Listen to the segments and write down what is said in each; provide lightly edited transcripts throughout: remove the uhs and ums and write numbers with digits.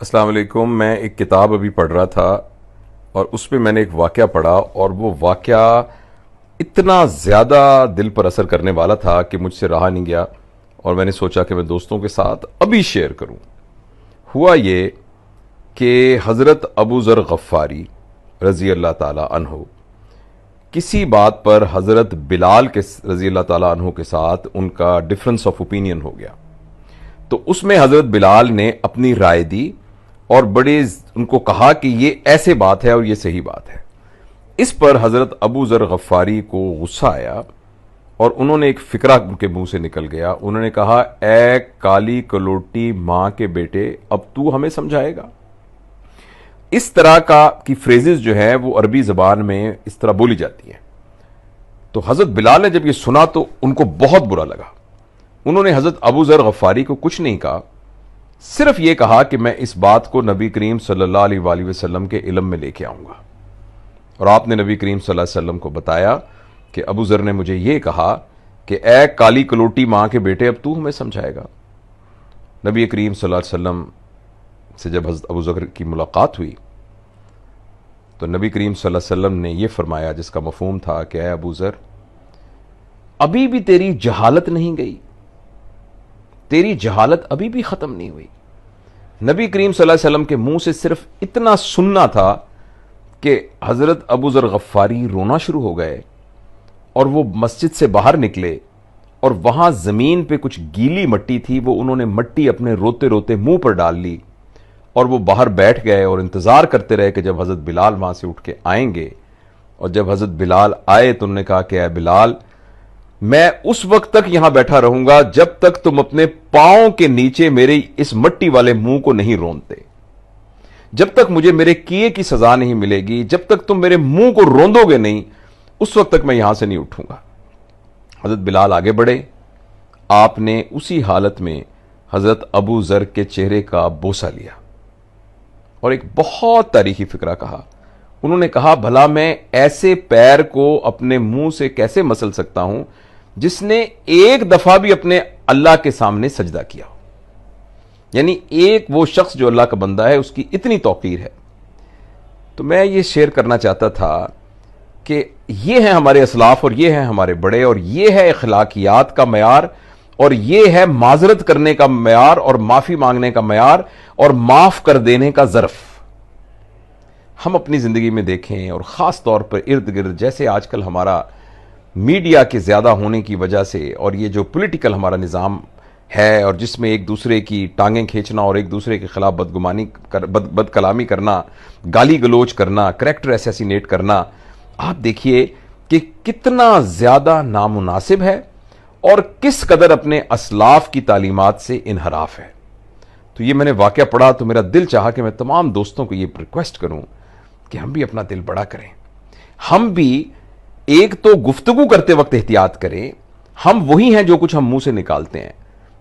السلام علیکم. میں ایک کتاب ابھی پڑھ رہا تھا اور اس میں نے ایک واقعہ پڑھا اور وہ واقعہ اتنا زیادہ دل پر اثر کرنے والا تھا کہ مجھ سے رہا نہیں گیا اور میں نے سوچا کہ میں دوستوں کے ساتھ ابھی شیئر کروں. ہوا یہ کہ حضرت ابو ذر غفاری رضی اللہ تعالی عنہ کسی بات پر حضرت بلال کے رضی اللہ تعالیٰ عنہ کے ساتھ ان کا ڈفرنس آف اوپینین ہو گیا. تو اس میں حضرت بلال نے اپنی رائے دی اور بڑے ان کو کہا کہ یہ ایسے بات ہے اور یہ صحیح بات ہے. اس پر حضرت ابو ذر غفاری کو غصہ آیا اور انہوں نے ایک فکرہ ان کے منہ سے نکل گیا. انہوں نے کہا، اے کالی کلوٹی ماں کے بیٹے، اب تو ہمیں سمجھائے گا؟ اس طرح کی فریزز جو ہیں وہ عربی زبان میں اس طرح بولی جاتی ہیں. تو حضرت بلال نے جب یہ سنا تو ان کو بہت برا لگا. انہوں نے حضرت ابو ذر غفاری کو کچھ نہیں کہا، صرف یہ کہا کہ میں اس بات کو نبی کریم صلی اللہ علیہ وآلہ وسلم کے علم میں لے کے آؤں گا. اور آپ نے نبی کریم صلی اللہ علیہ وسلم کو بتایا کہ ابو ذر نے مجھے یہ کہا کہ اے کالی کلوٹی ماں کے بیٹے، اب تو ہمیں سمجھائے گا. نبی کریم صلی اللہ علیہ وسلم سے جب حضرت ابو ذر کی ملاقات ہوئی تو نبی کریم صلی اللہ علیہ وسلم نے یہ فرمایا، جس کا مفہوم تھا کہ اے ابو ذر، ابھی بھی تیری جہالت نہیں گئی، تیری جہالت ابھی بھی ختم نہیں ہوئی. نبی کریم صلی اللہ علیہ وسلم کے منہ سے صرف اتنا سننا تھا کہ حضرت ابو ذر غفاری رونا شروع ہو گئے اور وہ مسجد سے باہر نکلے اور وہاں زمین پہ کچھ گیلی مٹی تھی، وہ انہوں نے مٹی اپنے روتے روتے منہ پر ڈال لی اور وہ باہر بیٹھ گئے اور انتظار کرتے رہے کہ جب حضرت بلال وہاں سے اٹھ کے آئیں گے. اور جب حضرت بلال آئے تو انہوں نے کہا کہ اے بلال، میں اس وقت تک یہاں بیٹھا رہوں گا جب تک تم اپنے پاؤں کے نیچے میرے اس مٹی والے منہ کو نہیں رونتے، جب تک مجھے میرے کیے کی سزا نہیں ملے گی، جب تک تم میرے منہ کو روندو گے نہیں، اس وقت تک میں یہاں سے نہیں اٹھوں گا. حضرت بلال آگے بڑھے. آپ نے اسی حالت میں حضرت ابو ذر کے چہرے کا بوسہ لیا اور ایک بہت تاریخی فکرہ کہا. انہوں نے کہا، بھلا میں ایسے پیر کو اپنے منہ سے کیسے مسل سکتا ہوں جس نے ایک دفعہ بھی اپنے اللہ کے سامنے سجدہ کیا ہو؟ یعنی ایک وہ شخص جو اللہ کا بندہ ہے، اس کی اتنی توقیر ہے. تو میں یہ شیئر کرنا چاہتا تھا کہ یہ ہیں ہمارے اسلاف اور یہ ہیں ہمارے بڑے، اور یہ ہے اخلاقیات کا معیار، اور یہ ہے معذرت کرنے کا معیار اور معافی مانگنے کا معیار اور معاف کر دینے کا ظرف. ہم اپنی زندگی میں دیکھیں، اور خاص طور پر ارد گرد جیسے آج کل ہمارا میڈیا کے زیادہ ہونے کی وجہ سے اور یہ جو پولیٹیکل ہمارا نظام ہے، اور جس میں ایک دوسرے کی ٹانگیں کھینچنا اور ایک دوسرے کے خلاف بد کلامی کرنا، گالی گلوچ کرنا، کریکٹر اسیسینیٹ کرنا، آپ دیکھیے کہ کتنا زیادہ نامناسب ہے اور کس قدر اپنے اسلاف کی تعلیمات سے انحراف ہے. تو یہ میں نے واقعہ پڑھا تو میرا دل چاہا کہ میں تمام دوستوں کو یہ ریکویسٹ کروں کہ ہم بھی اپنا دل بڑا کریں. ہم بھی ایک تو گفتگو کرتے وقت احتیاط کریں، ہم وہی ہیں جو کچھ ہم منہ سے نکالتے ہیں،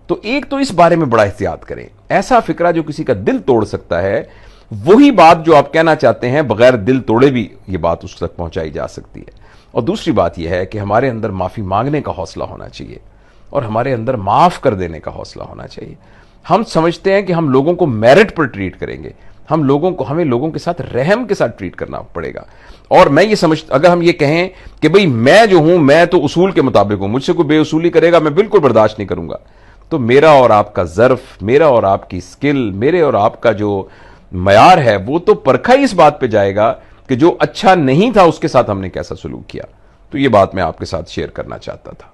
تو ایک تو اس بارے میں بڑا احتیاط کریں. ایسا فکرہ جو کسی کا دل توڑ سکتا ہے، وہی بات جو آپ کہنا چاہتے ہیں بغیر دل توڑے بھی یہ بات اس تک پہنچائی جا سکتی ہے. اور دوسری بات یہ ہے کہ ہمارے اندر معافی مانگنے کا حوصلہ ہونا چاہیے اور ہمارے اندر معاف کر دینے کا حوصلہ ہونا چاہیے. ہم سمجھتے ہیں کہ ہم لوگوں کو میرٹ پر ٹریٹ کریں گے، ہمیں لوگوں کے ساتھ رحم کے ساتھ ٹریٹ کرنا پڑے گا. اور میں یہ اگر ہم یہ کہیں کہ بھئی میں جو ہوں میں تو اصول کے مطابق ہوں، مجھ سے کوئی بے اصولی کرے گا میں بالکل برداشت نہیں کروں گا، تو میرا اور آپ کا ظرف، میرا اور آپ کی سکل، میرے اور آپ کا جو معیار ہے وہ تو پرکھا ہی اس بات پہ جائے گا کہ جو اچھا نہیں تھا اس کے ساتھ ہم نے کیسا سلوک کیا. تو یہ بات میں آپ کے ساتھ شیئر کرنا چاہتا تھا.